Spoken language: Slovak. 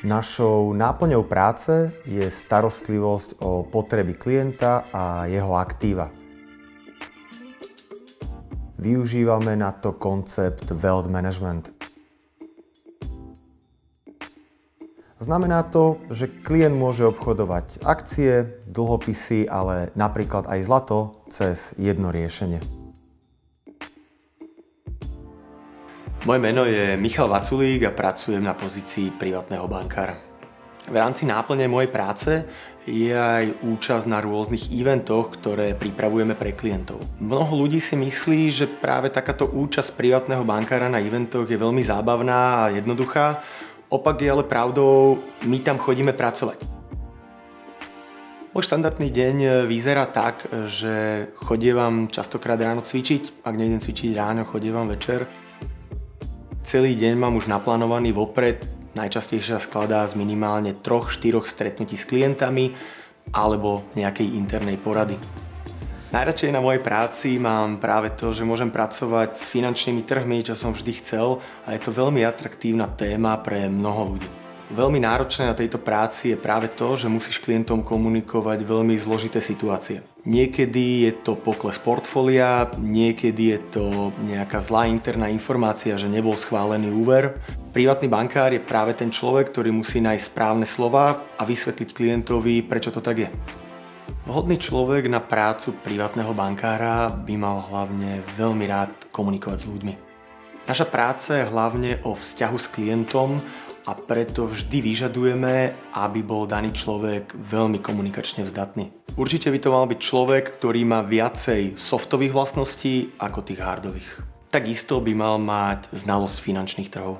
Našou náplňou práce je starostlivosť o potreby klienta a jeho aktíva. Využívame na to koncept wealth management. Znamená to, že klient môže obchodovať akcie, dlhopisy, ale napríklad aj zlato cez jedno riešenie. Moje meno je Michal Vaculík a pracujem na pozícii privátneho bankára. V rámci náplne mojej práce je aj účasť na rôznych eventoch, ktoré pripravujeme pre klientov. Mnoho ľudí si myslí, že práve takáto účasť privátneho bankára na eventoch je veľmi zábavná a jednoduchá. Opak je ale pravdou, my tam chodíme pracovať. Môj štandardný deň vyzerá tak, že chodievam častokrát ráno cvičiť, ak nejdem cvičiť ráno, chodievam večer. Celý deň mám už naplánovaný vopred, najčastejšie sa skladá z minimálne 3-4 stretnutí s klientami alebo nejakej internej porady. Najradšej na mojej práci mám práve to, že môžem pracovať s finančnými trhmi, čo som vždy chcel, a je to veľmi atraktívna téma pre mnoho ľudí. Veľmi náročné na tejto práci je práve to, že musíš klientom komunikovať veľmi zložité situácie. Niekedy je to pokles portfólia, niekedy je to nejaká zlá interná informácia, že nebol schválený úver. Privátny bankár je práve ten človek, ktorý musí nájsť správne slová a vysvetliť klientovi, prečo to tak je. Vhodný človek na prácu privátneho bankára by mal hlavne veľmi rád komunikovať s ľuďmi. Naša práca je hlavne o vzťahu s klientom a preto vždy vyžadujeme, aby bol daný človek veľmi komunikačne zdatný. Určite by to mal byť človek, ktorý má viacej softových vlastností ako tých hardových. Takisto by mal mať znalosť finančných trhov.